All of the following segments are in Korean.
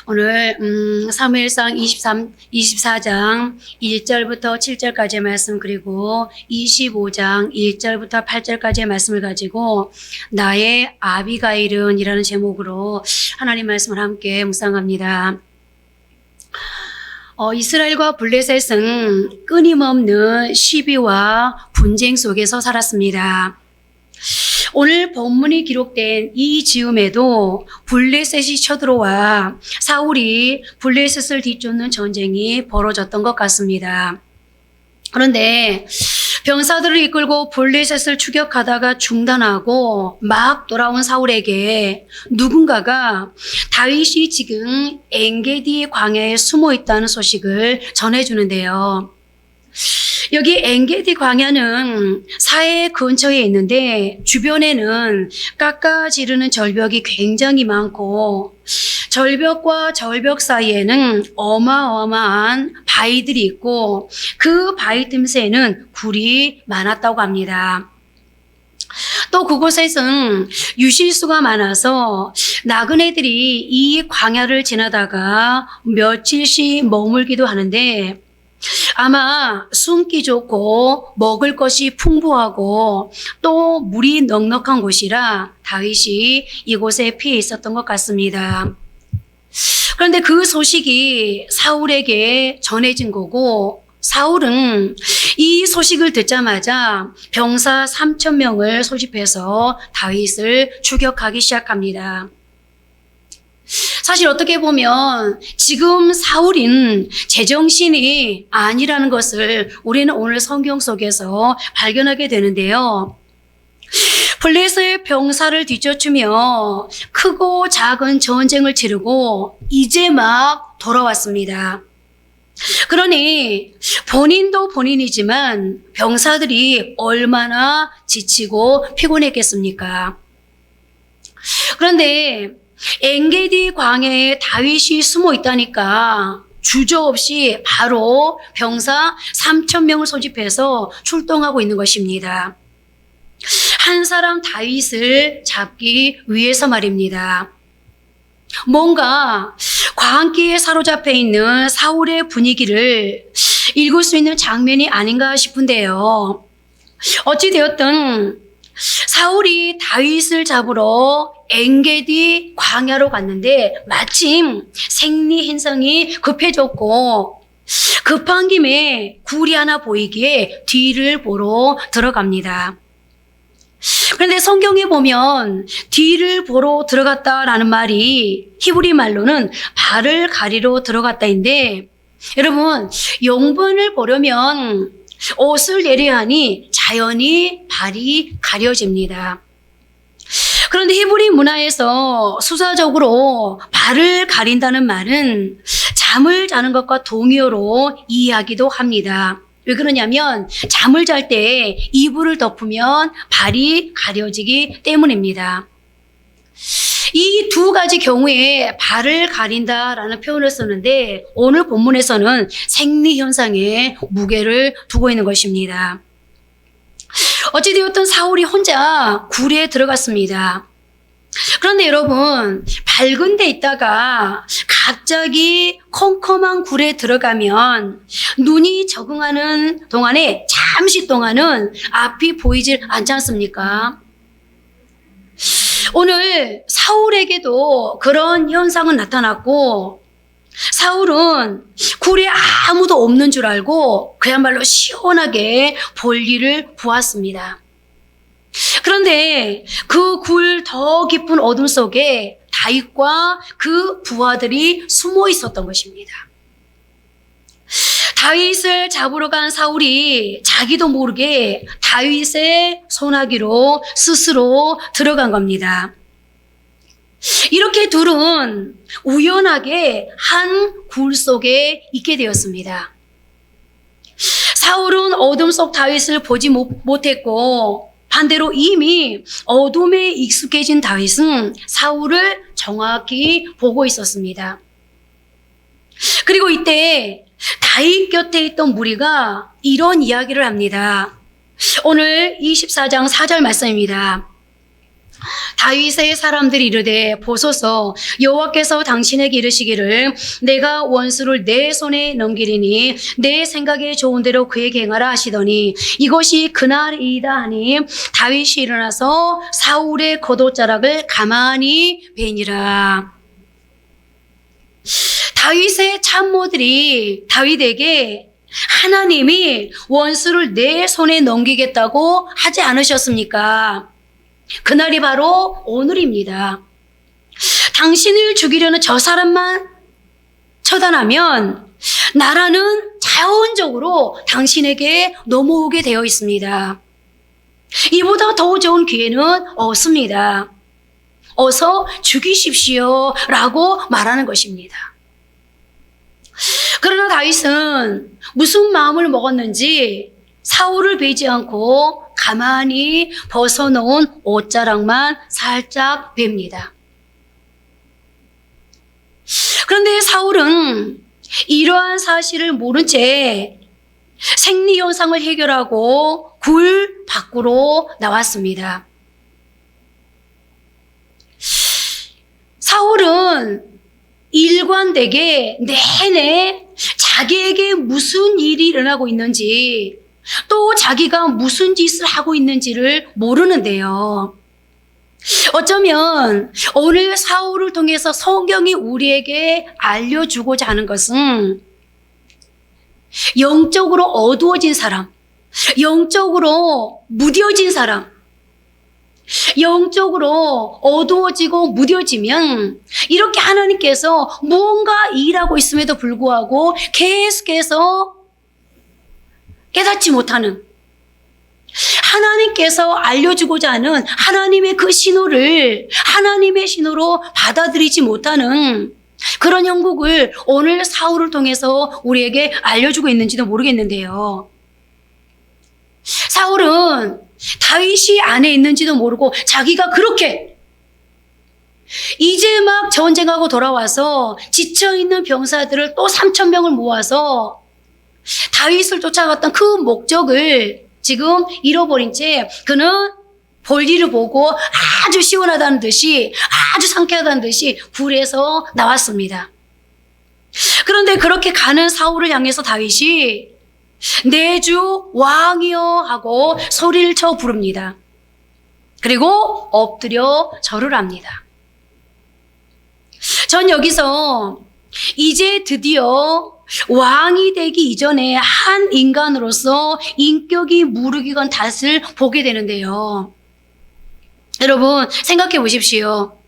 오늘 사무엘상 24장 1절부터 7절까지의 말씀, 그리고 25장 1절부터 8절까지의 말씀을 가지고 나의 아비가일은 이라는 제목으로 하나님 말씀을 함께 묵상합니다. 이스라엘과 블레셋은 끊임없는 시비와 분쟁 속에서 살았습니다. 오늘 본문이 기록된 이 즈음에도 블레셋이 쳐들어와 사울이 블레셋을 뒤쫓는 전쟁이 벌어졌던 것 같습니다. 그런데 병사들을 이끌고 블레셋을 추격하다가 중단하고 막 돌아온 사울에게 누군가가 다윗이 지금 엔게디 광야에 숨어 있다는 소식을 전해주는데요. 여기 엔게디 광야는 사해 근처에 있는데 주변에는 깎아지르는 절벽이 굉장히 많고 절벽과 절벽 사이에는 어마어마한 바위들이 있고 그 바위 틈새에는 굴이 많았다고 합니다. 또 그곳에서는 유실수가 많아서 나그네들이 이 광야를 지나다가 며칠씩 머물기도 하는데 아마 숨기 좋고 먹을 것이 풍부하고 또 물이 넉넉한 곳이라 다윗이 이곳에 피해 있었던 것 같습니다. 그런데 그 소식이 사울에게 전해진 거고 사울은 이 소식을 듣자마자 병사 3,000명을 소집해서 다윗을 추격하기 시작합니다. 사실 어떻게 보면 지금 사울은 제정신이 아니라는 것을 우리는 오늘 성경 속에서 발견하게 되는데요. 블레셋의 병사를 뒤쫓으며 크고 작은 전쟁을 치르고 이제 막 돌아왔습니다. 그러니 본인도 본인이지만 병사들이 얼마나 지치고 피곤했겠습니까? 그런데 엔게디 광야에 다윗이 숨어 있다니까 주저없이 바로 병사 3,000명을 소집해서 출동하고 있는 것입니다. 한 사람 다윗을 잡기 위해서 말입니다. 뭔가 광기에 사로잡혀 있는 사울의 분위기를 읽을 수 있는 장면이 아닌가 싶은데요. 어찌되었든 사울이 다윗을 잡으러 엔게디 광야로 갔는데 마침 생리 현상이 급해졌고 급한 김에 굴이 하나 보이기에 뒤를 보러 들어갑니다. 그런데 성경에 보면 뒤를 보러 들어갔다라는 말이 히브리 말로는 발을 가리러 들어갔다인데 여러분 영문을 보려면 옷을 내려야 하니 자연히 발이 가려집니다. 그런데 히브리 문화에서 수사적으로 발을 가린다는 말은 잠을 자는 것과 동의어로 이해하기도 합니다. 왜 그러냐면 잠을 잘 때 이불을 덮으면 발이 가려지기 때문입니다. 이 두 가지 경우에 발을 가린다라는 표현을 쓰는데 오늘 본문에서는 생리 현상에 무게를 두고 있는 것입니다. 어찌되었든 사울이 혼자 굴에 들어갔습니다. 그런데 여러분 밝은 데 있다가 갑자기 컴컴한 굴에 들어가면 눈이 적응하는 동안에 잠시 동안은 앞이 보이질 않지 않습니까? 오늘 사울에게도 그런 현상은 나타났고 사울은 굴에 아무도 없는 줄 알고 그야말로 시원하게 볼일을 보았습니다. 그런데 그 굴 더 깊은 어둠 속에 다윗과 그 부하들이 숨어 있었던 것입니다. 다윗을 잡으러 간 사울이 자기도 모르게 다윗의 손아귀로 스스로 들어간 겁니다. 이렇게 둘은 우연하게 한 굴 속에 있게 되었습니다. 사울은 어둠 속 다윗을 보지 못했고 반대로 이미 어둠에 익숙해진 다윗은 사울을 정확히 보고 있었습니다. 그리고 이때 다윗 곁에 있던 무리가 이런 이야기를 합니다. 오늘 24장 4절 말씀입니다. 다윗의 사람들이 이르되 보소서 여호와께서 당신에게 이르시기를 내가 원수를 내 손에 넘기리니 내 생각에 좋은 대로 그에게 행하라 하시더니 이것이 그날이다 하니 다윗이 일어나서 사울의 겉옷자락을 가만히 베니라. 다윗의 참모들이 다윗에게 하나님이 원수를 내 손에 넘기겠다고 하지 않으셨습니까? 그날이 바로 오늘입니다. 당신을 죽이려는 저 사람만 처단하면 나라는 자연적으로 당신에게 넘어오게 되어 있습니다. 이보다 더 좋은 기회는 없습니다. 어서 죽이십시오 라고 말하는 것입니다. 그러나 다윗은 무슨 마음을 먹었는지 사울을 베지 않고 가만히 벗어놓은 옷자락만 살짝 뵙니다. 그런데 사울은 이러한 사실을 모른 채 생리현상을 해결하고 굴 밖으로 나왔습니다. 사울은 일관되게 내내 자기에게 무슨 일이 일어나고 있는지 또 자기가 무슨 짓을 하고 있는지를 모르는데요. 어쩌면 오늘 사울을 통해서 성경이 우리에게 알려주고자 하는 것은 영적으로 어두워진 사람, 영적으로 무뎌진 사람, 영적으로 어두워지고 무뎌지면 이렇게 하나님께서 무언가 일하고 있음에도 불구하고 계속해서 깨닫지 못하는, 하나님께서 알려주고자 하는 하나님의 그 신호를 하나님의 신호로 받아들이지 못하는 그런 형국을 오늘 사울을 통해서 우리에게 알려주고 있는지도 모르겠는데요. 사울은 다윗이 안에 있는지도 모르고 자기가 그렇게 이제 막 전쟁하고 돌아와서 지쳐있는 병사들을 또 3,000명을 모아서 다윗을 쫓아갔던 그 목적을 지금 잃어버린 채 그는 볼일을 보고 아주 시원하다는 듯이 아주 상쾌하다는 듯이 굴에서 나왔습니다. 그런데 그렇게 가는 사울을 향해서 다윗이 내 주 왕이여 하고 소리를 쳐 부릅니다. 그리고 엎드려 절을 합니다. 전 여기서 이제 드디어 왕이 되기 이전에 한 인간으로서 인격이 무르익은 탓을 보게 되는데요. 여러분 생각해 보십시오.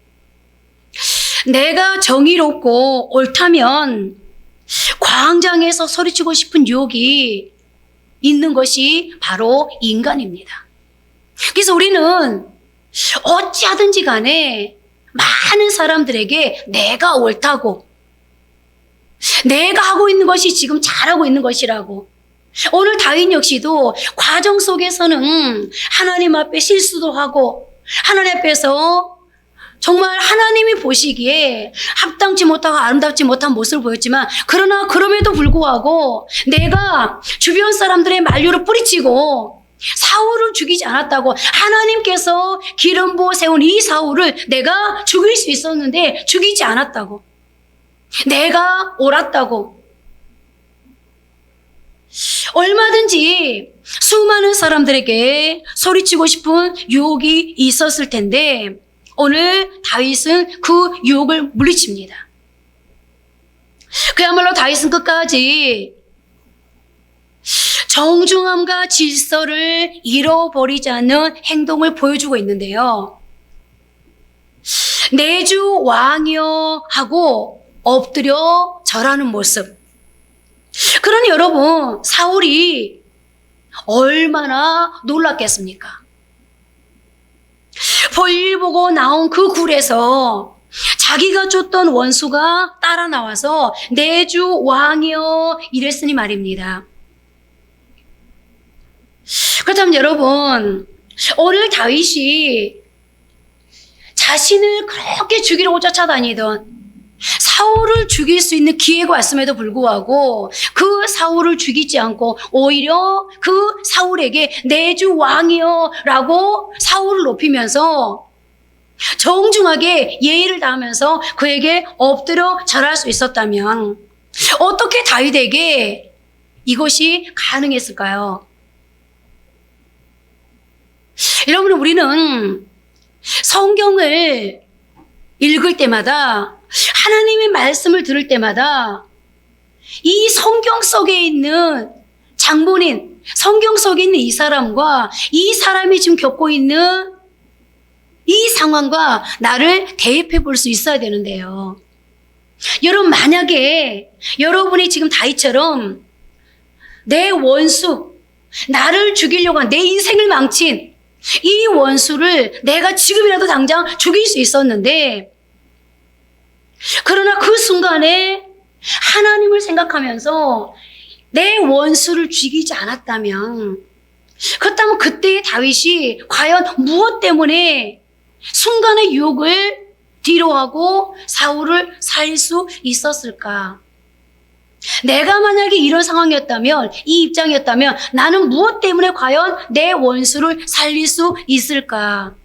내가 정의롭고 옳다면 광장에서 소리치고 싶은 유혹이 있는 것이 바로 인간입니다. 그래서 우리는 어찌하든지 간에 많은 사람들에게 내가 옳다고, 내가 하고 있는 것이 지금 잘하고 있는 것이라고. 오늘 다윗 역시도 과정 속에서는 하나님 앞에 실수도 하고 하나님 앞에서 정말 하나님이 보시기에 합당치 못하고 아름답지 못한 모습을 보였지만 그러나 그럼에도 불구하고 내가 주변 사람들의 만류를 뿌리치고 사울을 죽이지 않았다고, 하나님께서 기름 부어 세운 이 사울을 내가 죽일 수 있었는데 죽이지 않았다고, 내가 옳았다고, 얼마든지 수많은 사람들에게 소리치고 싶은 유혹이 있었을 텐데 오늘 다윗은 그 유혹을 물리칩니다. 그야말로 다윗은 끝까지 정중함과 질서를 잃어버리지 않는 행동을 보여주고 있는데요. 내 주 왕이여 하고 엎드려 절하는 모습. 그러니 여러분, 사울이 얼마나 놀랐겠습니까? 볼일 보고 나온 그 굴에서 자기가 쫓던 원수가 따라 나와서 내 주 왕이여 이랬으니 말입니다. 그렇다면 여러분, 오늘 다윗이 자신을 그렇게 죽이려고 쫓아다니던 사울을 죽일 수 있는 기회가 왔음에도 불구하고 그 사울을 죽이지 않고 오히려 그 사울에게 내 주 왕이여 라고 사울을 높이면서 정중하게 예의를 다하면서 그에게 엎드려 절할 수 있었다면 어떻게 다윗에게 이것이 가능했을까요? 여러분, 우리는 성경을 읽을 때마다, 하나님의 말씀을 들을 때마다 이 성경 속에 있는 장본인, 성경 속에 있는 이 사람과 이 사람이 지금 겪고 있는 이 상황과 나를 대입해 볼 수 있어야 되는데요. 여러분, 만약에 여러분이 지금 다윗처럼 내 원수, 나를 죽이려고 한 내 인생을 망친 이 원수를 내가 지금이라도 당장 죽일 수 있었는데, 그러나 그 순간에 하나님을 생각하면서 내 원수를 죽이지 않았다면, 그렇다면 그때의 다윗이 과연 무엇 때문에 순간의 유혹을 뒤로하고 사울을 살릴 수 있었을까? 내가 만약에 이런 상황이었다면, 이 입장이었다면 나는 무엇 때문에 과연 내 원수를 살릴 수 있을까?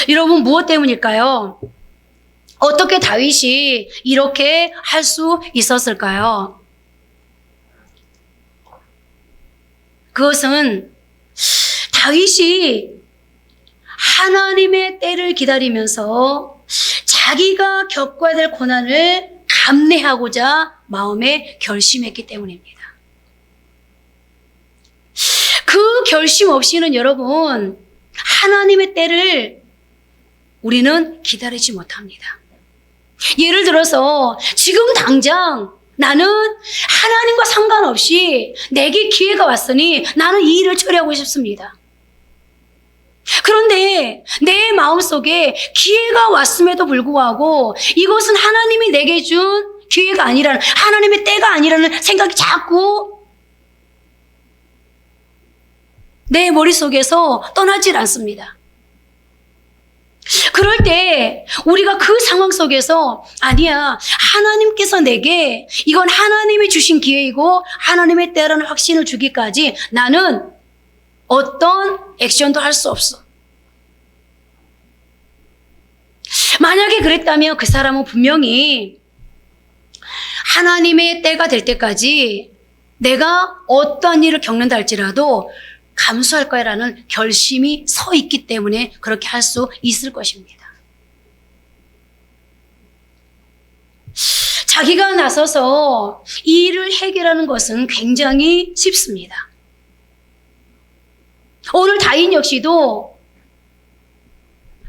여러분, 무엇 때문일까요? 어떻게 다윗이 이렇게 할 수 있었을까요? 그것은 다윗이 하나님의 때를 기다리면서 자기가 겪어야 될 고난을 감내하고자 마음에 결심했기 때문입니다. 그 결심 없이는 여러분, 하나님의 때를 우리는 기다리지 못합니다. 예를 들어서 지금 당장 나는 하나님과 상관없이 내게 기회가 왔으니 나는 이 일을 처리하고 싶습니다. 그런데 내 마음속에 기회가 왔음에도 불구하고 이것은 하나님이 내게 준 기회가 아니라는, 하나님의 때가 아니라는 생각이 자꾸 내 머릿속에서 떠나질 않습니다. 그럴 때 우리가 그 상황 속에서 아니야, 하나님께서 내게 이건 하나님이 주신 기회이고 하나님의 때라는 확신을 주기까지 나는 어떤 액션도 할 수 없어. 만약에 그랬다면 그 사람은 분명히 하나님의 때가 될 때까지 내가 어떠한 일을 겪는다 할지라도 감수할 거야라는 결심이 서 있기 때문에 그렇게 할 수 있을 것입니다. 자기가 나서서 이 일을 해결하는 것은 굉장히 쉽습니다. 오늘 다윗 역시도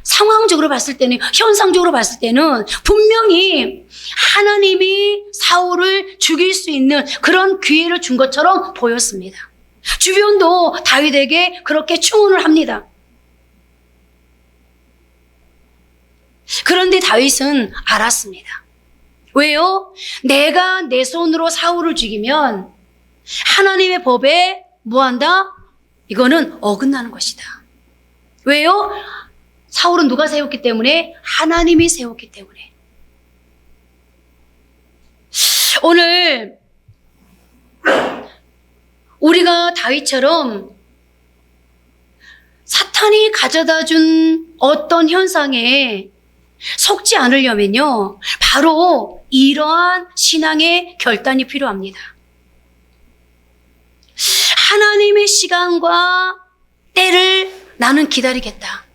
상황적으로 봤을 때는, 현상적으로 봤을 때는 분명히 하나님이 사울을 죽일 수 있는 그런 기회를 준 것처럼 보였습니다. 주변도 다윗에게 그렇게 충원을 합니다. 그런데 다윗은 알았습니다. 왜요? 내가 내 손으로 사울을 죽이면 하나님의 법에 뭐한다? 이거는 어긋나는 것이다. 왜요? 사울은 누가 세웠기 때문에? 하나님이 세웠기 때문에. 오늘 우리가 다윗처럼 사탄이 가져다 준 어떤 현상에 속지 않으려면요, 바로 이러한 신앙의 결단이 필요합니다. 하나님의 시간과 때를 나는 기다리겠다.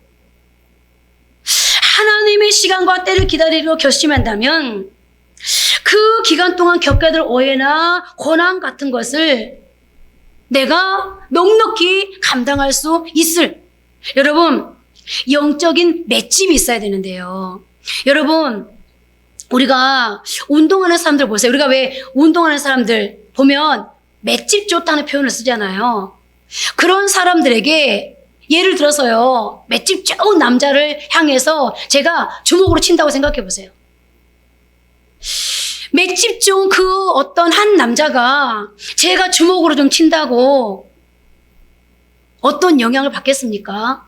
하나님의 시간과 때를 기다리려 결심한다면 그 기간 동안 겪어야 될 오해나 고난 같은 것을 내가 넉넉히 감당할 수 있을, 여러분, 영적인 맷집이 있어야 되는데요. 여러분, 우리가 운동하는 사람들 보세요. 우리가 왜 운동하는 사람들 보면 맷집 좋다는 표현을 쓰잖아요. 그런 사람들에게 예를 들어서요, 맷집 좋은 남자를 향해서 제가 주먹으로 친다고 생각해 보세요. 맷집 좋은 그 어떤 한 남자가 제가 주먹으로 좀 친다고 어떤 영향을 받겠습니까?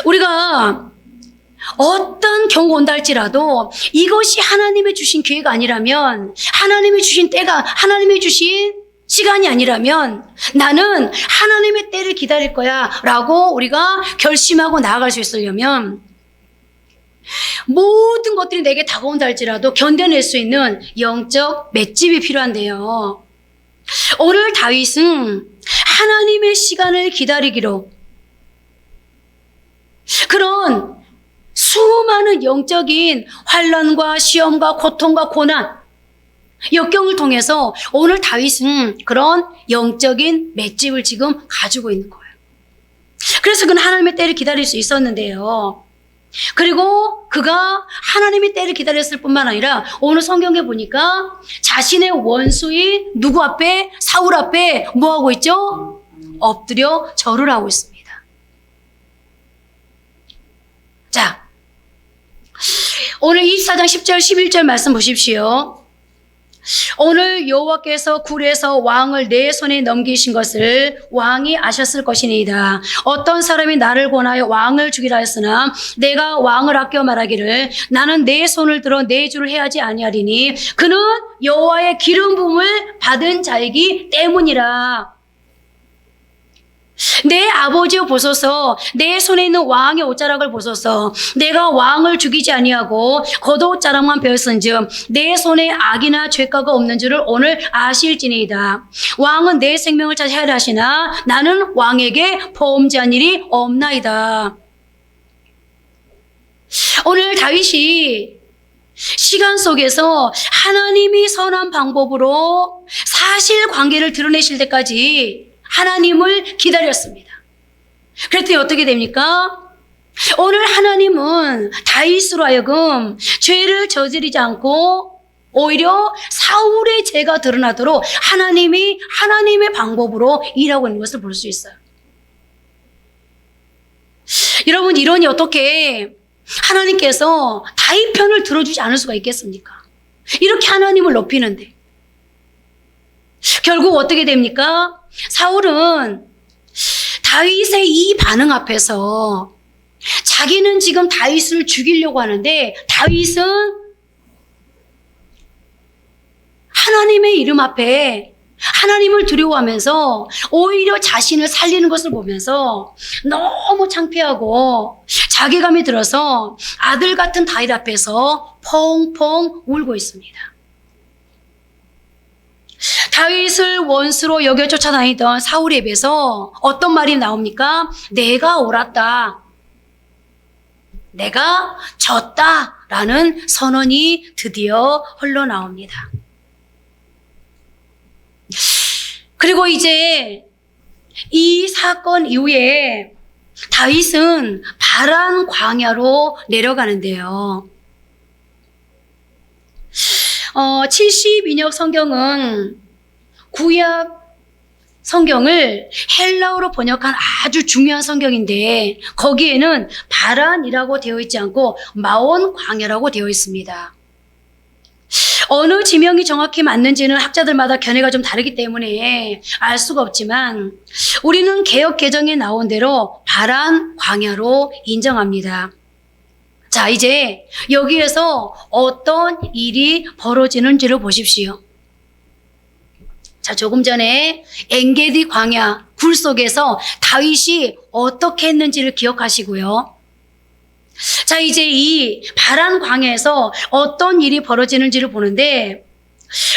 우리가 어떤 경우가 온다 할지라도 이것이 하나님이 주신 기회가 아니라면, 하나님이 주신 때가, 하나님이 주신 시간이 아니라면 나는 하나님의 때를 기다릴 거야 라고 우리가 결심하고 나아갈 수 있으려면 모든 것들이 내게 다가온다 할지라도 견뎌낼 수 있는 영적 맷집이 필요한데요. 오늘 다윗은 하나님의 시간을 기다리기로 그런 수많은 영적인 환난과 시험과 고통과 고난, 역경을 통해서 오늘 다윗은 그런 영적인 맷집을 지금 가지고 있는 거예요. 그래서 그는 하나님의 때를 기다릴 수 있었는데요. 그리고 그가 하나님의 때를 기다렸을 뿐만 아니라 오늘 성경에 보니까 자신의 원수인 누구 앞에? 사울 앞에 뭐 하고 있죠? 엎드려 절을 하고 있습니다. 자, 오늘 24장 10절 11절 말씀 보십시오. 오늘 여호와께서 굴에서 왕을 내 손에 넘기신 것을 왕이 아셨을 것이니이다. 어떤 사람이 나를 권하여 왕을 죽이라 했으나 내가 왕을 아껴 말하기를 나는 내 손을 들어 내 주를 해하지 아니하리니 그는 여호와의 기름 부음을 받은 자이기 때문이라. 내 아버지여 보소서, 내 손에 있는 왕의 옷자락을 보소서. 내가 왕을 죽이지 아니하고 겉옷자락만 베었은즉 내 손에 악이나 죄가가 없는 줄을 오늘 아실지니이다. 왕은 내 생명을 찾아 헤아려 하시나 나는 왕에게 범죄한 일이 없나이다. 오늘 다윗이 시간 속에서 하나님이 선한 방법으로 사실관계를 드러내실 때까지 하나님을 기다렸습니다. 그랬더니 어떻게 됩니까? 오늘 하나님은 다윗으로 하여금 죄를 저지르지 않고 오히려 사울의 죄가 드러나도록 하나님이 하나님의 방법으로 일하고 있는 것을 볼 수 있어요. 여러분, 이러니 어떻게 하나님께서 다윗 편을 들어주지 않을 수가 있겠습니까? 이렇게 하나님을 높이는데 결국 어떻게 됩니까? 사울은 다윗의 이 반응 앞에서 자기는 지금 다윗을 죽이려고 하는데 다윗은 하나님의 이름 앞에 하나님을 두려워하면서 오히려 자신을 살리는 것을 보면서 너무 창피하고 자괴감이 들어서 아들 같은 다윗 앞에서 펑펑 울고 있습니다. 다윗을 원수로 여겨 쫓아다니던 사울의 입에서 어떤 말이 나옵니까? 내가 옳았다. 내가 졌다라는 선언이 드디어 흘러나옵니다. 그리고 이제 이 사건 이후에 다윗은 바란 광야로 내려가는데요. 72역 성경은 구약 성경을 헬라어로 번역한 아주 중요한 성경인데 거기에는 바란이라고 되어 있지 않고 마온 광야라고 되어 있습니다. 어느 지명이 정확히 맞는지는 학자들마다 견해가 좀 다르기 때문에 알 수가 없지만 우리는 개역 개정에 나온 대로 바란 광야로 인정합니다. 자, 이제 여기에서 어떤 일이 벌어지는지를 보십시오. 자, 조금 전에 엔게디 광야 굴 속에서 다윗이 어떻게 했는지를 기억하시고요. 자, 이제 이 바란 광야에서 어떤 일이 벌어지는지를 보는데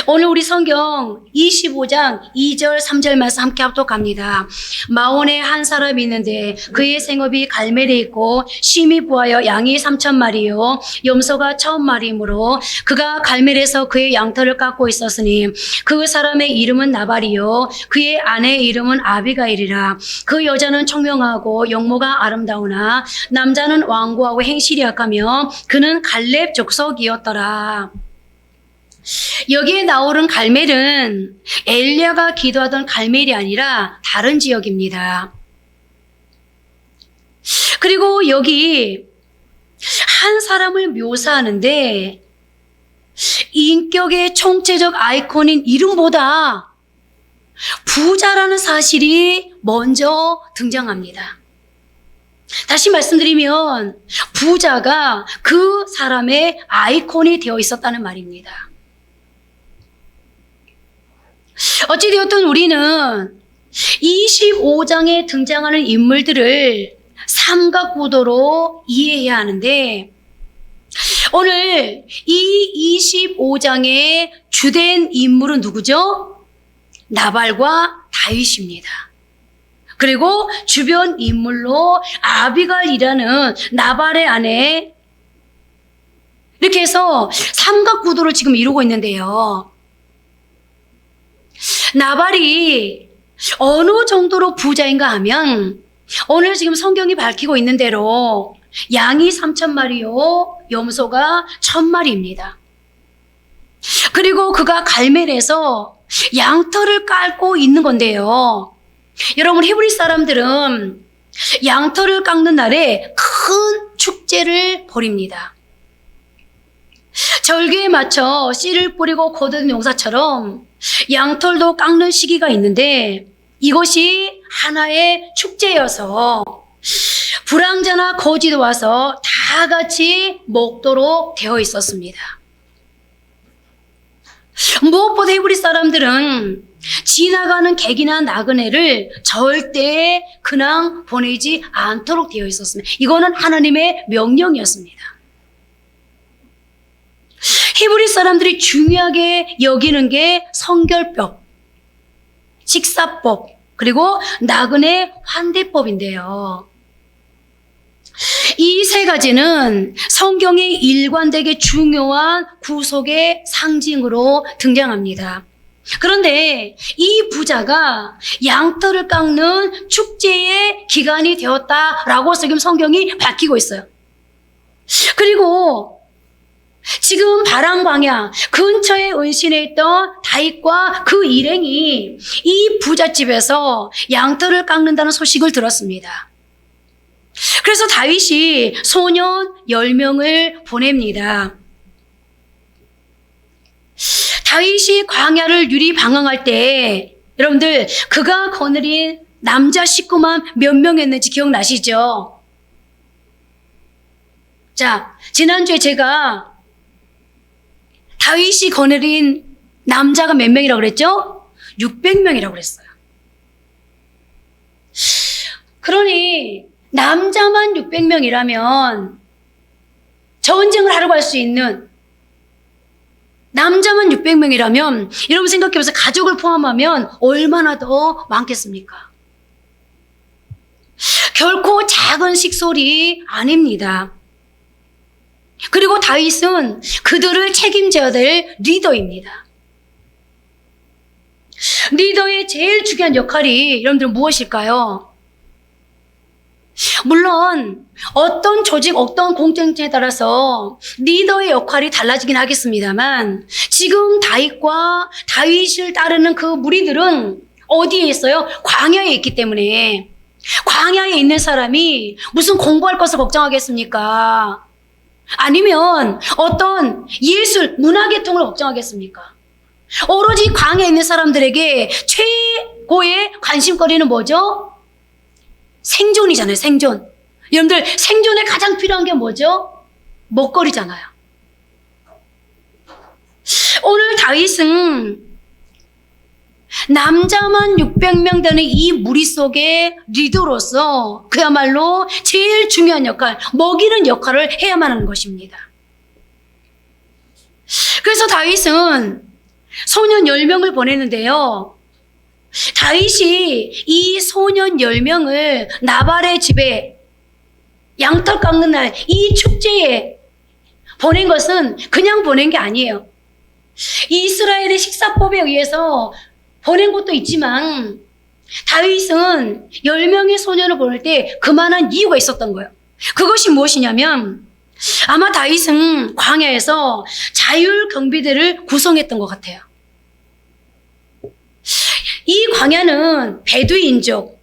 오늘 우리 성경 25장 2절 3절 말씀 함께 합독합니다. 마온에 한 사람이 있는데 그의 생업이 갈멜에 있고 심히 부하여 양이 3,000마리요 염소가 1,000마리이므로 그가 갈멜에서 그의 양털을 깎고 있었으니 그 사람의 이름은 나발이요 그의 아내의 이름은 아비가일이라. 그 여자는 총명하고 용모가 아름다우나 남자는 완고하고 행실이 약하며 그는 갈렙 족속이었더라. 여기에 나오는 갈멜은 엘리야가 기도하던 갈멜이 아니라 다른 지역입니다. 그리고 여기 한 사람을 묘사하는데 인격의 총체적 아이콘인 이름보다 부자라는 사실이 먼저 등장합니다. 다시 말씀드리면 부자가 그 사람의 아이콘이 되어 있었다는 말입니다. 어찌되었든 우리는 25장에 등장하는 인물들을 삼각구도로 이해해야 하는데, 오늘 이 25장의 주된 인물은 누구죠? 나발과 다윗입니다. 그리고 주변 인물로 아비갈이라는 나발의 아내, 이렇게 해서 삼각구도를 지금 이루고 있는데요. 나발이 어느 정도로 부자인가 하면 오늘 지금 성경이 밝히고 있는 대로 양이 3,000마리요, 염소가 1,000마리입니다. 그리고 그가 갈멜에서 양털을 깔고 있는 건데요. 여러분, 히브리 사람들은 양털을 깎는 날에 큰 축제를 벌입니다. 절기에 맞춰 씨를 뿌리고 거두는 용사처럼 양털도 깎는 시기가 있는데, 이것이 하나의 축제여서 불황자나 거지도 와서 다 같이 먹도록 되어 있었습니다. 무엇보다 히브리 사람들은 지나가는 객이나 나그네를 절대 그냥 보내지 않도록 되어 있었습니다. 이거는 하나님의 명령이었습니다. 히브리 사람들이 중요하게 여기는 게 성결법, 식사법, 그리고 나그네 환대법인데요. 이 세 가지는 성경에 일관되게 중요한 구속의 상징으로 등장합니다. 그런데 이 부자가 양털을 깎는 축제의 기간이 되었다라고 지금 성경이 밝히고 있어요. 그리고 지금 바람광야 근처에 은신해 있던 다윗과 그 일행이 이 부잣집에서 양털을 깎는다는 소식을 들었습니다. 그래서 다윗이 소년 10명을 보냅니다. 다윗이 광야를 유리방황할 때 여러분들 그가 거느린 남자 식구만 몇 명 했는지 기억나시죠? 자, 지난주에 제가 다윗이 거느린 남자가 몇 명이라고 그랬죠? 600명이라고 그랬어요. 그러니 남자만 600명이라면 전쟁을 하러 갈 수 있는 남자만 600명이라면 여러분 생각해보세요. 가족을 포함하면 얼마나 더 많겠습니까? 결코 작은 식솔이 아닙니다. 그리고 다윗은 그들을 책임져야 될 리더입니다. 리더의 제일 중요한 역할이 여러분들 무엇일까요? 물론 어떤 조직, 어떤 공동체에 따라서 리더의 역할이 달라지긴 하겠습니다만, 지금 다윗과 다윗을 따르는 그 무리들은 어디에 있어요? 광야에 있기 때문에, 광야에 있는 사람이 무슨 공부할 것을 걱정하겠습니까? 아니면 어떤 예술, 문화계통을 걱정하겠습니까? 오로지 광야에 있는 사람들에게 최고의 관심거리는 뭐죠? 생존이잖아요, 생존. 여러분들, 생존에 가장 필요한 게 뭐죠? 먹거리잖아요. 오늘 다윗은 남자만 600명 되는 이 무리 속의 리더로서 그야말로 제일 중요한 역할, 먹이는 역할을 해야만 하는 것입니다. 그래서 다윗은 소년 10명을 보내는데요. 다윗이 이 소년 10명을 나발의 집에 양털 깎는 날 이 축제에 보낸 것은 그냥 보낸 게 아니에요. 이스라엘의 식사법에 의해서 보낸 것도 있지만 다윗은 10명의 소년을 보낼 때 그만한 이유가 있었던 거예요. 그것이 무엇이냐면 아마 다윗은 광야에서 자율 경비대를 구성했던 것 같아요. 이 광야는 베두인족,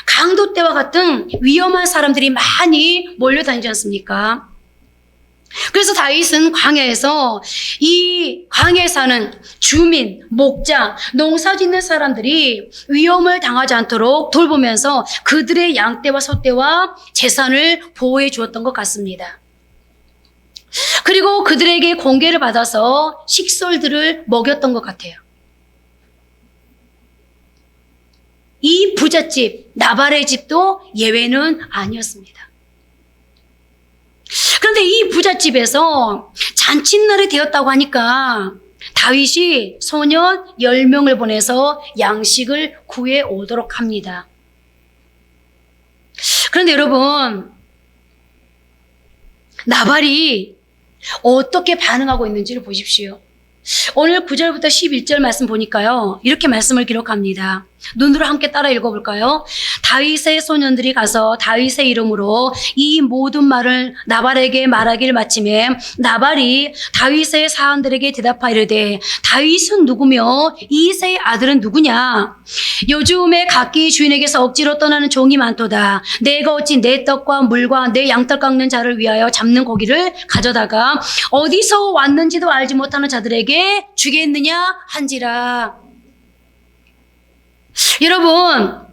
강도 때와 같은 위험한 사람들이 많이 몰려다니지 않습니까? 그래서 다윗은 광야에서 이 광야에 사는 주민, 목자, 농사 짓는 사람들이 위험을 당하지 않도록 돌보면서 그들의 양떼와 소떼와 재산을 보호해 주었던 것 같습니다. 그리고 그들에게 공개를 받아서 식솔들을 먹였던 것 같아요. 부잣집 나발의 집도 예외는 아니었습니다. 그런데 이 부잣집에서 잔칫날이 되었다고 하니까 다윗이 소년 10명을 보내서 양식을 구해 오도록 합니다. 그런데 여러분, 나발이 어떻게 반응하고 있는지를 보십시오. 오늘 9절부터 11절 말씀 보니까요, 이렇게 말씀을 기록합니다. 눈으로 함께 따라 읽어볼까요? 다윗의 소년들이 가서 다윗의 이름으로 이 모든 말을 나발에게 말하기를 마침에 나발이 다윗의 사람들에게 대답하이르되 다윗은 누구며 이새의 아들은 누구냐? 요즘에 각기 주인에게서 억지로 떠나는 종이 많도다. 내가 어찌 내 떡과 물과 내 양털 깎는 자를 위하여 잡는 고기를 가져다가 어디서 왔는지도 알지 못하는 자들에게 주겠느냐 한지라. 여러분,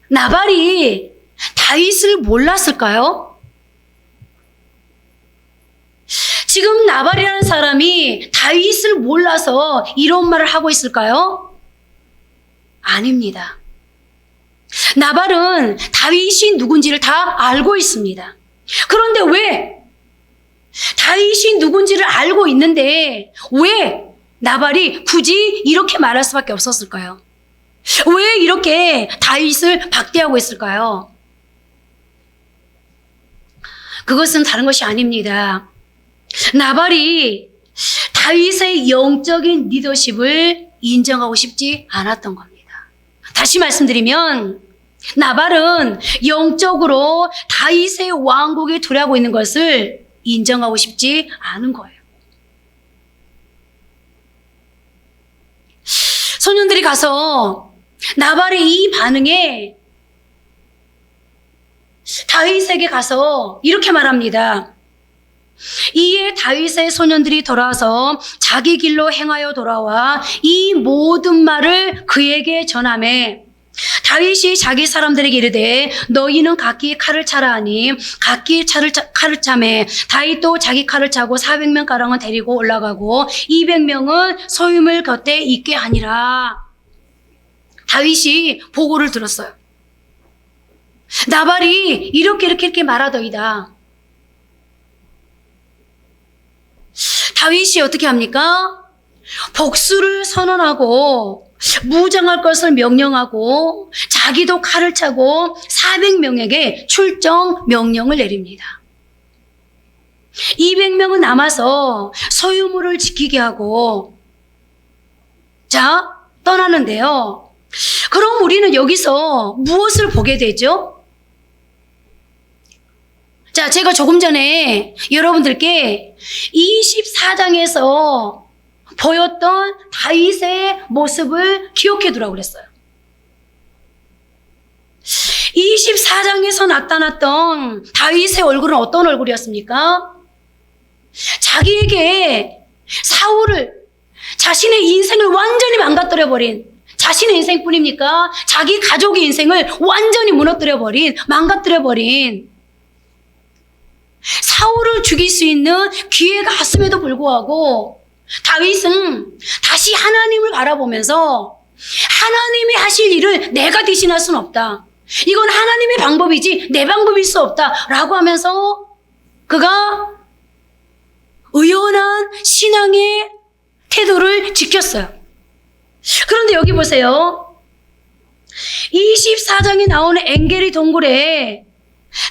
나발이 다윗을 몰랐을까요? 지금 나발이라는 사람이 다윗을 몰라서 이런 말을 하고 있을까요? 아닙니다. 나발은 다윗이 누군지를 다 알고 있습니다. 그런데 왜 다윗이 누군지를 알고 있는데 왜 나발이 굳이 이렇게 말할 수밖에 없었을까요? 왜 이렇게 다윗을 박대하고 있을까요? 그것은 다른 것이 아닙니다. 나발이 다윗의 영적인 리더십을 인정하고 싶지 않았던 겁니다. 다시 말씀드리면 나발은 영적으로 다윗의 왕국에 도래하고 있는 것을 인정하고 싶지 않은 거예요. 소년들이 가서 나발의 이 반응에 다윗에게 가서 이렇게 말합니다. 이에 다윗의 소년들이 돌아와서 자기 길로 행하여 돌아와 이 모든 말을 그에게 전하매 다윗이 자기 사람들에게 이르되 너희는 각기 칼을 차라 하니 각기 칼을 차매 다윗도 자기 칼을 차고 400명가량은 데리고 올라가고 200명은 소유물 곁에 있게 하니라. 다윗이 보고를 들었어요. 나발이 이렇게 말하더이다. 다윗이 어떻게 합니까? 복수를 선언하고 무장할 것을 명령하고 자기도 칼을 차고 400명에게 출정 명령을 내립니다. 200명은 남아서 소유물을 지키게 하고 자, 떠나는데요. 그럼 우리는 여기서 무엇을 보게 되죠? 자, 제가 조금 전에 여러분들께 24장에서 보였던 다윗의 모습을 기억해 두라고 그랬어요. 24장에서 나타났던 다윗의 얼굴은 어떤 얼굴이었습니까? 자기에게 사울을, 자신의 인생을 완전히 망가뜨려버린, 자신의 인생뿐입니까? 자기 가족의 인생을 완전히 무너뜨려버린, 망가뜨려버린 사울을 죽일 수 있는 기회가 왔음에도 불구하고 다윗은 다시 하나님을 바라보면서 하나님이 하실 일을 내가 대신할 수는 없다. 이건 하나님의 방법이지 내 방법일 수 없다 라고 하면서 그가 의연한 신앙의 태도를 지켰어요. 그런데 여기 보세요. 24장에 나오는 엔게리 동굴에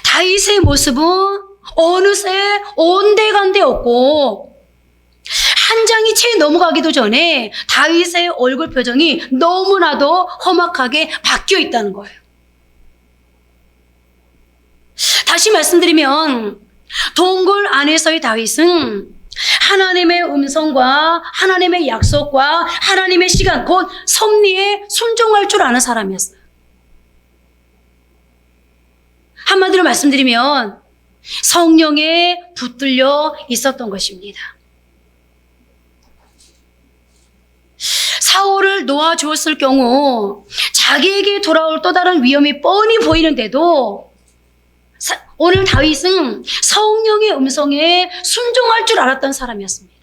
다윗의 모습은 어느새 온데간데 없고 한 장이 채 넘어가기도 전에 다윗의 얼굴 표정이 너무나도 험악하게 바뀌어 있다는 거예요. 다시 말씀드리면 동굴 안에서의 다윗은 하나님의 음성과 하나님의 약속과 하나님의 시간, 곧 섭리에 순종할 줄 아는 사람이었어요. 한마디로 말씀드리면 성령에 붙들려 있었던 것입니다. 사울을 놓아주었을 경우 자기에게 돌아올 또 다른 위험이 뻔히 보이는데도 오늘 다윗은 성령의 음성에 순종할 줄 알았던 사람이었습니다.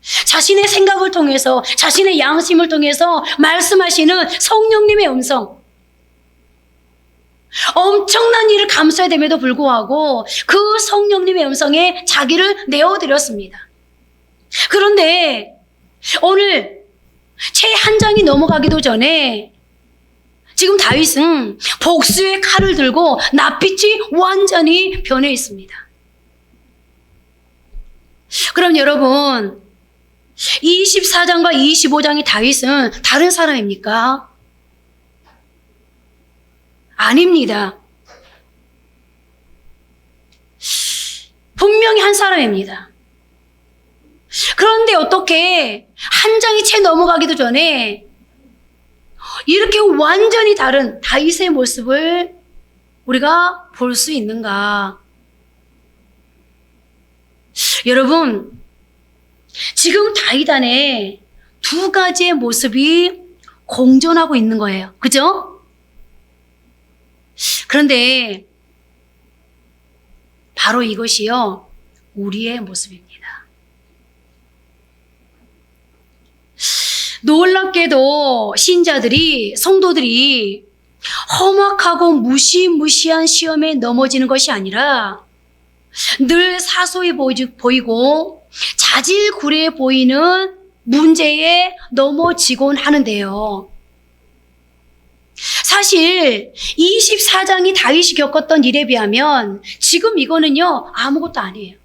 자신의 생각을 통해서, 자신의 양심을 통해서 말씀하시는 성령님의 음성. 엄청난 일을 감수해야 됨에도 불구하고 그 성령님의 음성에 자기를 내어드렸습니다. 그런데 오늘 채 한 장이 넘어가기도 전에 지금 다윗은 복수의 칼을 들고 낯빛이 완전히 변해 있습니다. 그럼 여러분, 24장과 25장의 다윗은 다른 사람입니까? 아닙니다. 분명히 한 사람입니다. 그런데 어떻게 한 장이 채 넘어가기도 전에 이렇게 완전히 다른 다윗의 모습을 우리가 볼 수 있는가? 여러분, 지금 다윗 안에 두 가지의 모습이 공존하고 있는 거예요. 그죠? 그런데 바로 이것이요, 우리의 모습입니다. 놀랍게도 신자들이, 성도들이 험악하고 무시무시한 시험에 넘어지는 것이 아니라 늘 사소해 보이고 자질구레해 보이는 문제에 넘어지곤 하는데요. 사실 24장이 다윗이 겪었던 일에 비하면 지금 이거는요, 아무것도 아니에요.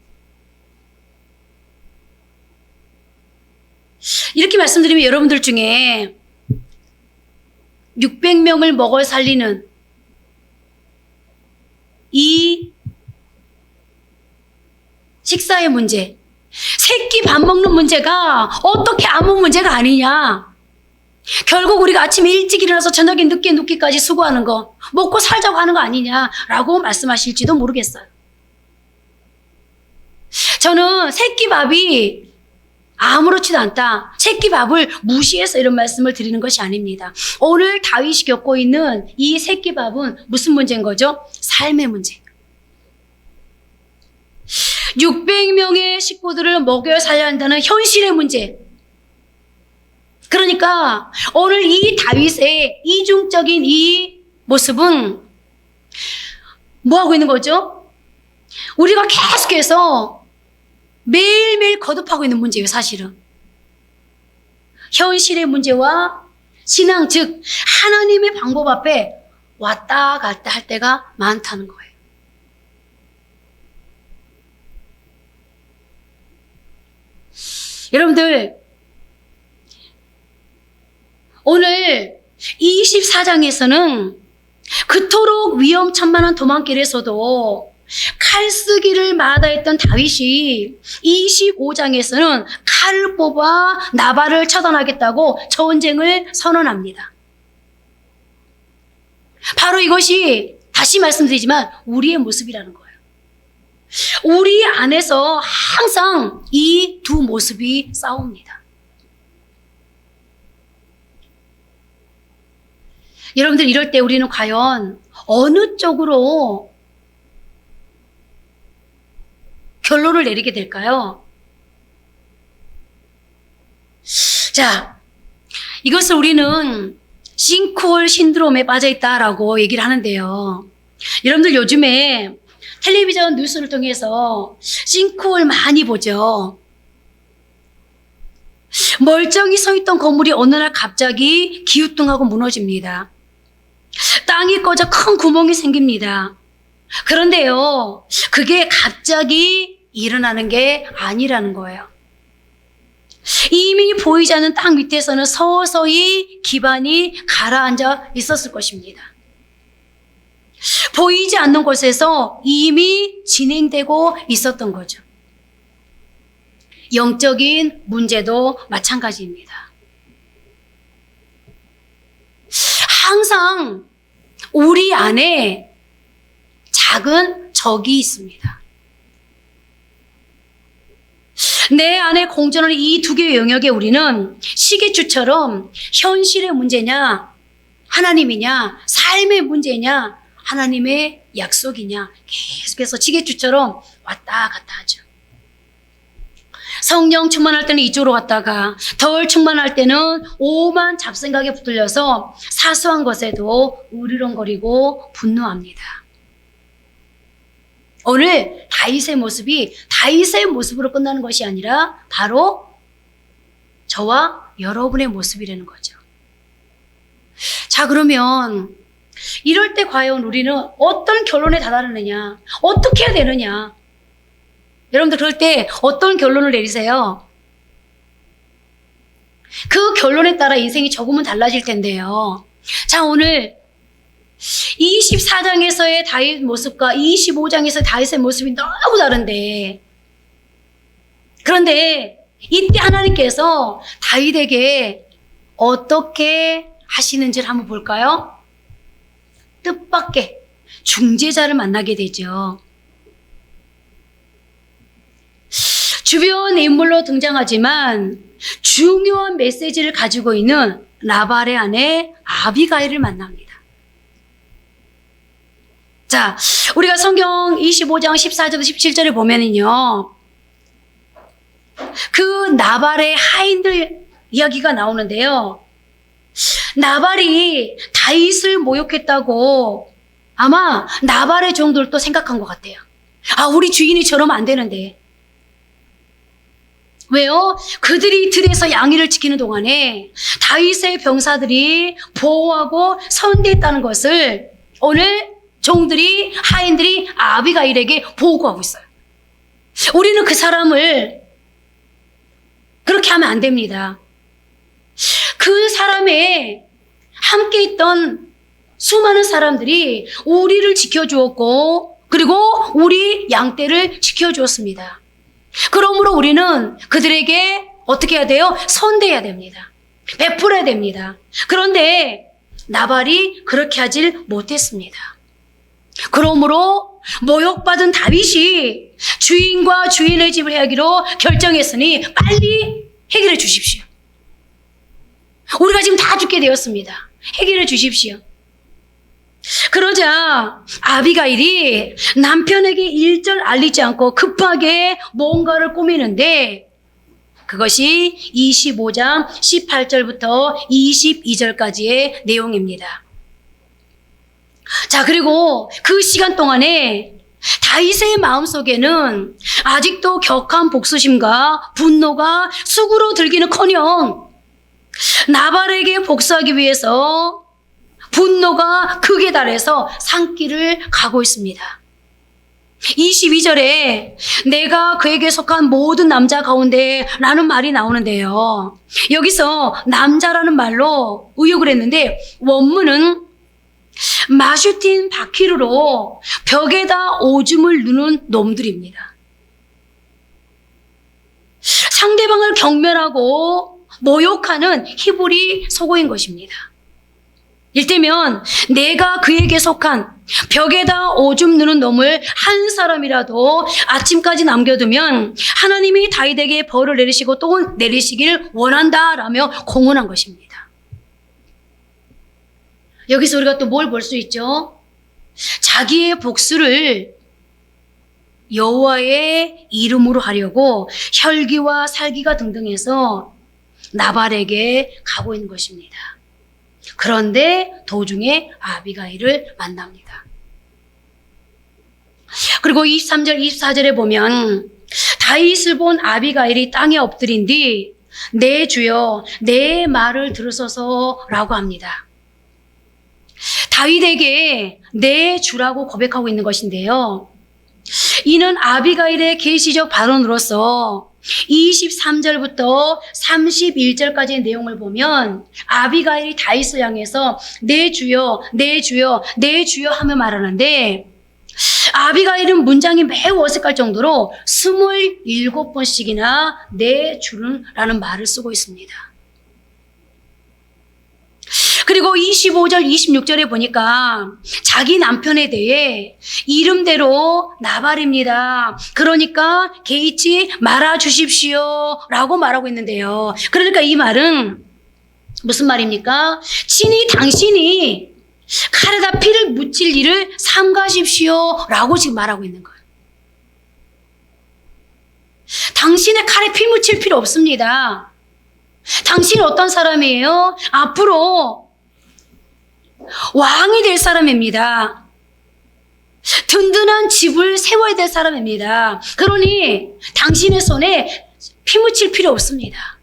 이렇게 말씀드리면 여러분들 중에 600명을 먹여 살리는 이 식사의 문제, 새끼 밥 먹는 문제가 어떻게 아무 문제가 아니냐. 결국 우리가 아침에 일찍 일어나서 저녁에 늦게 눕기까지 수고하는 거, 먹고 살자고 하는 거 아니냐라고 말씀하실지도 모르겠어요. 저는 새끼밥이 아무렇지도 않다, 새끼밥을 무시해서 이런 말씀을 드리는 것이 아닙니다. 오늘 다윗이 겪고 있는 이 새끼밥은 무슨 문제인 거죠? 삶의 문제. 600명의 식구들을 먹여 살려야 한다는 현실의 문제. 그러니까 오늘 이 다윗의 이중적인 이 모습은 뭐 하고 있는 거죠? 우리가 계속해서 매일매일 거듭하고 있는 문제예요, 사실은. 현실의 문제와 신앙, 즉 하나님의 방법 앞에 왔다 갔다 할 때가 많다는 거예요. 여러분들, 오늘 24장에서는 그토록 위험천만한 도망길에서도 칼쓰기를 마다했던 다윗이 25장에서는 칼을 뽑아 나발을 처단하겠다고 전쟁을 선언합니다. 바로 이것이, 다시 말씀드리지만, 우리의 모습이라는 거예요. 우리 안에서 항상 이 두 모습이 싸웁니다. 여러분들, 이럴 때 우리는 과연 어느 쪽으로 결론을 내리게 될까요? 자, 이것을 우리는 싱크홀 신드롬에 빠져 있다라고 얘기를 하는데요. 여러분들 요즘에 텔레비전 뉴스를 통해서 싱크홀 많이 보죠. 멀쩡히 서 있던 건물이 어느 날 갑자기 기우뚱하고 무너집니다. 땅이 꺼져 큰 구멍이 생깁니다. 그런데요, 그게 갑자기 일어나는 게 아니라는 거예요. 이미 보이지 않는 땅 밑에서는 서서히 기반이 가라앉아 있었을 것입니다. 보이지 않는 곳에서 이미 진행되고 있었던 거죠. 영적인 문제도 마찬가지입니다. 항상 우리 안에 작은 적이 있습니다. 내 안에 공존하는 이 두 개의 영역에 우리는 시계추처럼 현실의 문제냐, 하나님이냐, 삶의 문제냐, 하나님의 약속이냐, 계속해서 시계추처럼 왔다 갔다 하죠. 성령 충만할 때는 이쪽으로 갔다가 덜 충만할 때는 오만 잡생각에 붙들려서 사소한 것에도 으르렁거리고 분노합니다. 오늘 다윗의 모습이 다윗의 모습으로 끝나는 것이 아니라 바로 저와 여러분의 모습이라는 거죠. 자, 그러면 이럴 때 과연 우리는 어떤 결론에 다다르느냐? 어떻게 해야 되느냐? 여러분들 그럴 때 어떤 결론을 내리세요? 그 결론에 따라 인생이 조금은 달라질 텐데요. 자, 오늘 24장에서의 다윗 모습과 25장에서의 다윗의 모습이 너무 다른데, 그런데 이때 하나님께서 다윗에게 어떻게 하시는지를 한번 볼까요? 뜻밖의 중재자를 만나게 되죠. 주변 인물로 등장하지만 중요한 메시지를 가지고 있는 나발의 아내 아비가일을 만납니다. 자, 우리가 성경 25장 14절부터 17절을 보면은요, 그 나발의 하인들 이야기가 나오는데요. 나발이 다윗을 모욕했다고 아마 나발의 종들도 생각한 것 같아요. 아, 우리 주인이 저러면 안 되는데. 왜요? 그들이 들에서 양의를 지키는 동안에 다윗의 병사들이 보호하고 선대했다는 것을 오늘 종들이, 하인들이 아비가일에게 보고하고 있어요. 우리는 그 사람을 그렇게 하면 안 됩니다. 그 사람에 함께 있던 수많은 사람들이 우리를 지켜주었고, 그리고 우리 양떼를 지켜주었습니다. 그러므로 우리는 그들에게 어떻게 해야 돼요? 선대해야 됩니다. 베풀어야 됩니다. 그런데 나발이 그렇게 하질 못했습니다. 그러므로 모욕받은 다윗이 주인과 주인의 집을 해야기로 결정했으니 빨리 해결해 주십시오. 우리가 지금 다 죽게 되었습니다. 해결해 주십시오. 그러자 아비가일이 남편에게 일절 알리지 않고 급하게 뭔가를 꾸미는데, 그것이 25장 18절부터 22절까지의 내용입니다. 자, 그리고 그 시간 동안에 다윗의 마음속에는 아직도 격한 복수심과 분노가 수구로 들기는커녕 나발에게 복수하기 위해서 분노가 극에 달해서 산길을 가고 있습니다. 22절에 내가 그에게 속한 모든 남자 가운데 라는 말이 나오는데요. 여기서 남자라는 말로 의역을 했는데 원문은 마슈틴 바퀴르로 벽에다 오줌을 누는 놈들입니다. 상대방을 경멸하고 모욕하는 히브리 속어인 것입니다. 일테면 내가 그에게 속한 벽에다 오줌 누는 놈을 한 사람이라도 아침까지 남겨두면 하나님이 다윗에게 벌을 내리시고 또 내리시길 원한다라며 공언한 것입니다. 여기서 우리가 또 뭘 볼 수 있죠? 자기의 복수를 여호와의 이름으로 하려고 혈기와 살기가 등등해서 나발에게 가고 있는 것입니다. 그런데 도중에 아비가일을 만납니다. 그리고 23절, 24절에 보면 다윗을 본 아비가일이 땅에 엎드린 뒤 내 주여 내 말을 들으소서라고 합니다. 다윗에게 내 주라고 고백하고 있는 것인데요. 이는 아비가일의 계시적 발언으로서 23절부터 31절까지의 내용을 보면 아비가일이 다윗을 향해서 내 주여, 내 주여, 내 주여 하며 말하는데, 아비가일은 문장이 매우 어색할 정도로 27번씩이나 내 주는 라는 말을 쓰고 있습니다. 그리고 25절, 26절에 보니까 자기 남편에 대해 이름대로 나발입니다. 그러니까 개의치 말아 주십시오 라고 말하고 있는데요. 그러니까 이 말은 무슨 말입니까? 친히 당신이 칼에다 피를 묻힐 일을 삼가십시오 라고 지금 말하고 있는 거예요. 당신의 칼에 피 묻힐 필요 없습니다. 당신은 어떤 사람이에요? 앞으로 왕이 될 사람입니다. 든든한 집을 세워야 될 사람입니다. 그러니 당신의 손에 피 묻힐 필요 없습니다.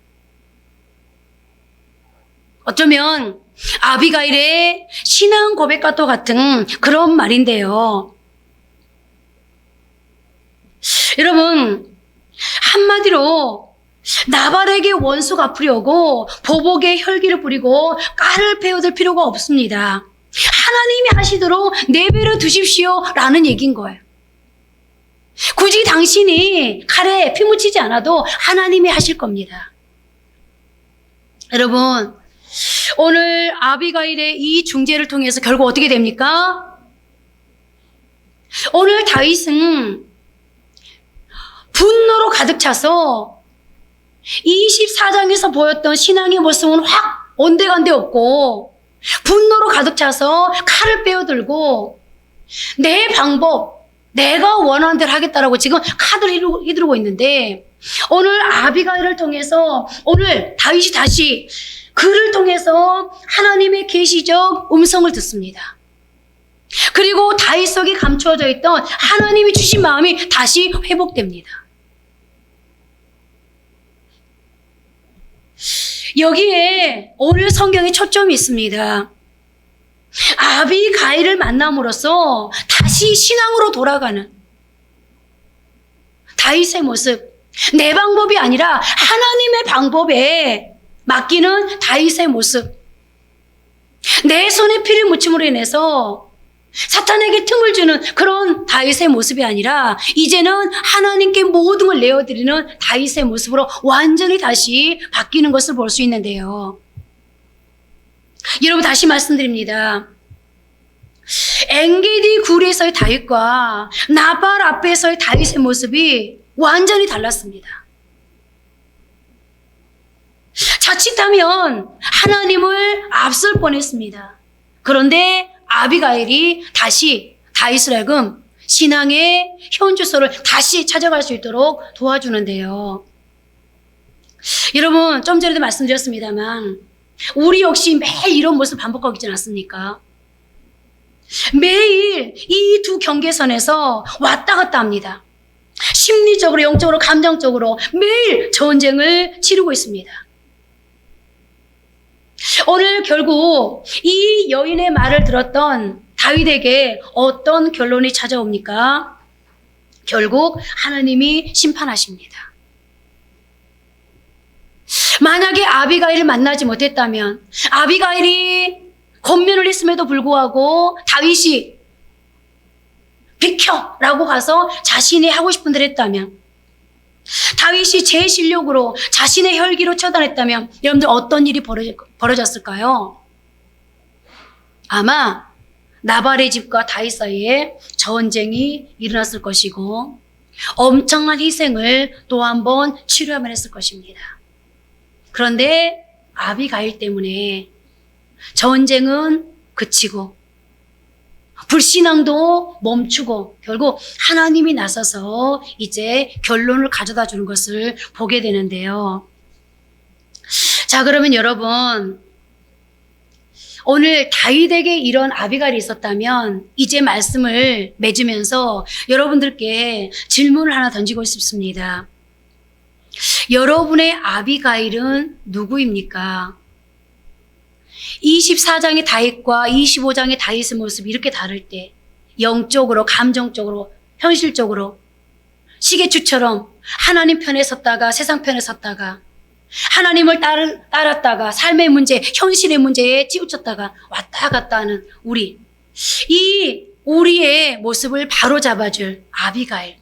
어쩌면 아비가일의 신앙 고백과 또 같은 그런 말인데요. 여러분, 한마디로 나발에게 원수 갚으려고 보복에 혈기를 뿌리고 깔을 베어들 필요가 없습니다. 하나님이 하시도록 내버려 두십시오 라는 얘기인 거예요. 굳이 당신이 칼에 피 묻히지 않아도 하나님이 하실 겁니다. 여러분, 오늘 아비가일의 이 중재를 통해서 결국 어떻게 됩니까? 오늘 다윗은 분노로 가득 차서 24장에서 보였던 신앙의 모습은 확 온데간데 없고 분노로 가득 차서 칼을 빼어들고 내 방법, 내가 원하는 대로 하겠다라고 지금 카드를 휘두르고 있는데 오늘 아비가일을 통해서 오늘 다윗이 다시 그를 통해서 하나님의 계시적 음성을 듣습니다. 그리고 다윗 속에 감추어져 있던 하나님이 주신 마음이 다시 회복됩니다. 여기에 오늘 성경에 초점이 있습니다. 아비가일을 만남으로써 다시 신앙으로 돌아가는 다윗의 모습, 내 방법이 아니라 하나님의 방법에 맡기는 다윗의 모습, 내 손에 피를 묻힘으로 인해서 사탄에게 틈을 주는 그런 다윗의 모습이 아니라 이제는 하나님께 모든 걸 내어드리는 다윗의 모습으로 완전히 다시 바뀌는 것을 볼 수 있는데요. 여러분, 다시 말씀드립니다. 엔게디 굴에서의 다윗과 나발 앞에서의 다윗의 모습이 완전히 달랐습니다. 자칫하면 하나님을 앞설 뻔했습니다. 그런데 아비가일이 다시 다윗을 하여금 신앙의 현주소를 다시 찾아갈 수 있도록 도와주는데요. 여러분, 좀 전에도 말씀드렸습니다만 우리 역시 매일 이런 모습을 반복하고 있지 않습니까? 매일 이 두 경계선에서 왔다 갔다 합니다. 심리적으로, 영적으로, 감정적으로 매일 전쟁을 치르고 있습니다. 오늘 결국 이 여인의 말을 들었던 다윗에게 어떤 결론이 찾아옵니까? 결국 하나님이 심판하십니다. 만약에 아비가일을 만나지 못했다면, 아비가일이 권면을 했음에도 불구하고 다윗이 비켜라고 가서 자신이 하고 싶은 대로 했다면, 다윗이 제 실력으로 자신의 혈기로 처단했다면 여러분들 어떤 일이 벌어졌을까요? 아마 나발의 집과 다윗 사이에 전쟁이 일어났을 것이고 엄청난 희생을 또 한 번 치료하면 했을 것입니다. 그런데 아비가일 때문에 전쟁은 그치고 불신앙도 멈추고 결국 하나님이 나서서 이제 결론을 가져다 주는 것을 보게 되는데요. 자, 그러면 여러분, 오늘 다윗에게 이런 아비가일이 있었다면 이제 말씀을 맺으면서 여러분들께 질문을 하나 던지고 싶습니다. 여러분의 아비가일은 누구입니까? 24장의 다윗과 25장의 다윗의 모습이 이렇게 다를 때 영적으로, 감정적으로, 현실적으로 시계추처럼 하나님 편에 섰다가 세상 편에 섰다가 하나님을 따랐다가 삶의 문제, 현실의 문제에 치우쳤다가 왔다 갔다 하는 우리의 모습을 바로잡아줄 아비가일.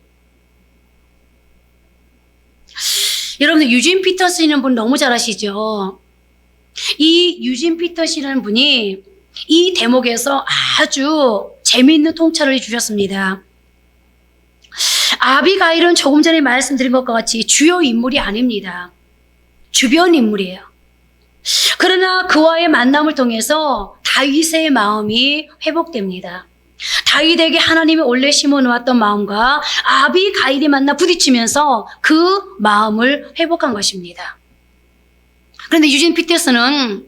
여러분들 유진 피터슨이라는 분 너무 잘 아시죠? 이 유진 피터슨이라는 분이 이 대목에서 아주 재미있는 통찰을 주셨습니다. 아비가일은 조금 전에 말씀드린 것과 같이 주요 인물이 아닙니다. 주변 인물이에요. 그러나 그와의 만남을 통해서 다윗의 마음이 회복됩니다. 다윗에게 하나님이 원래 심어놓았던 마음과 아비가일이 만나 부딪히면서 그 마음을 회복한 것입니다. 그런데 유진 피터스는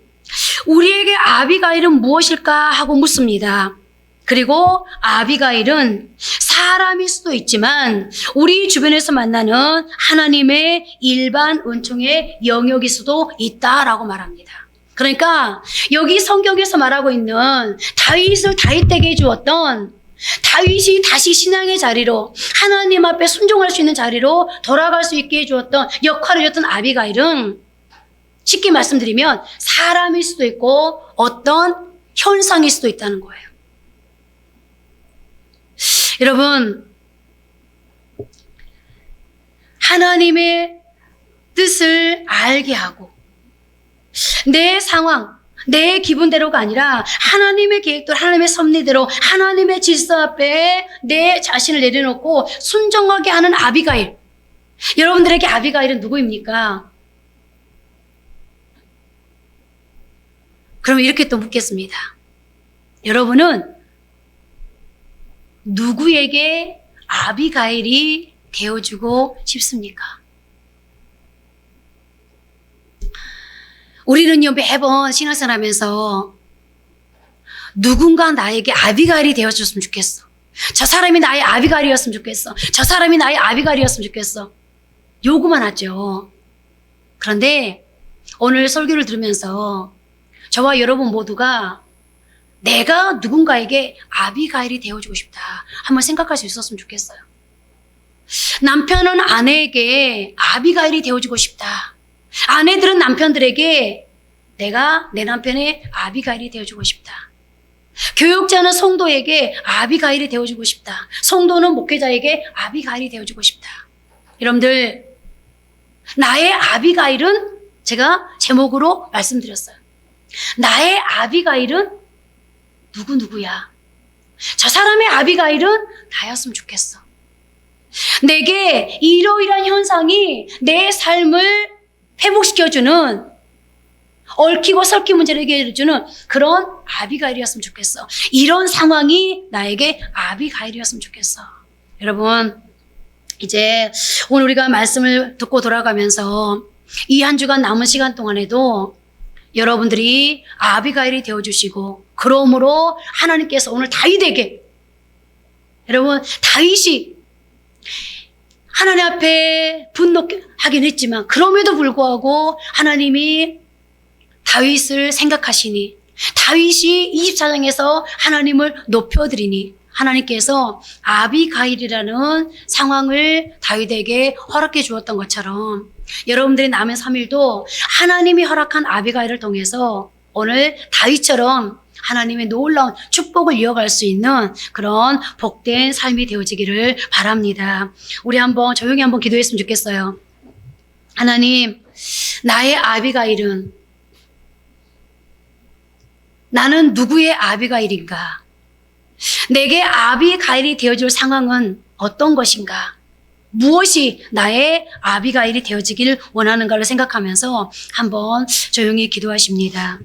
우리에게 아비가일은 무엇일까 하고 묻습니다. 그리고 아비가일은 사람일 수도 있지만 우리 주변에서 만나는 하나님의 일반 은총의 영역일 수도 있다라고 말합니다. 그러니까 여기 성경에서 말하고 있는 다윗을 다윗에게 주었던, 다윗이 다시 신앙의 자리로 하나님 앞에 순종할 수 있는 자리로 돌아갈 수 있게 해주었던, 역할을 해줬던 아비가일은 쉽게 말씀드리면 사람일 수도 있고 어떤 현상일 수도 있다는 거예요. 여러분, 하나님의 뜻을 알게 하고 내 상황, 내 기분대로가 아니라 하나님의 계획대로, 하나님의 섭리대로, 하나님의 질서 앞에 내 자신을 내려놓고 순종하게 하는 아비가일. 여러분들에게 아비가일은 누구입니까? 그럼 이렇게 또 묻겠습니다. 여러분은 누구에게 아비가일이 되어주고 싶습니까? 우리는요, 매번 신앙생활 하면서 누군가 나에게 아비가일이 되어줬으면 좋겠어. 저 사람이 나의 아비가일이었으면 좋겠어. 저 사람이 나의 아비가일이었으면 좋겠어. 요구만 하죠. 그런데 오늘 설교를 들으면서 저와 여러분 모두가 내가 누군가에게 아비가일이 되어주고 싶다 한번 생각할 수 있었으면 좋겠어요. 남편은 아내에게 아비가일이 되어주고 싶다. 아내들은 남편들에게 내가 내 남편의 아비가일이 되어주고 싶다. 교육자는 성도에게 아비가일이 되어주고 싶다. 성도는 목회자에게 아비가일이 되어주고 싶다. 여러분들, 나의 아비가일은 제가 제목으로 말씀드렸어요. 나의 아비가일은 누구야? 저 사람의 아비가일은 나였으면 좋겠어. 내게 이러이러한 현상이 내 삶을 회복시켜주는, 얽히고 설킨 문제를 해결해주는 그런 아비가일이었으면 좋겠어. 이런 상황이 나에게 아비가일이었으면 좋겠어. 여러분, 이제 오늘 우리가 말씀을 듣고 돌아가면서 이 한 주간 남은 시간 동안에도 여러분들이 아비가일이 되어주시고, 그러므로 하나님께서 오늘 다윗에게, 여러분, 다윗이 하나님 앞에 분노하긴 했지만 그럼에도 불구하고 하나님이 다윗을 생각하시니, 다윗이 24장에서 하나님을 높여드리니 하나님께서 아비가일이라는 상황을 다윗에게 허락해 주었던 것처럼 여러분들의 남은 3일도 하나님이 허락한 아비가일을 통해서 오늘 다윗처럼 하나님의 놀라운 축복을 이어갈 수 있는 그런 복된 삶이 되어지기를 바랍니다. 우리 한번 조용히 한번 기도했으면 좋겠어요. 하나님, 나의 아비가일은, 나는 누구의 아비가일인가? 내게 아비가일이 되어줄 상황은 어떤 것인가? 무엇이 나의 아비가일이 되어지길 원하는가를 생각하면서 한번 조용히 기도하십니다.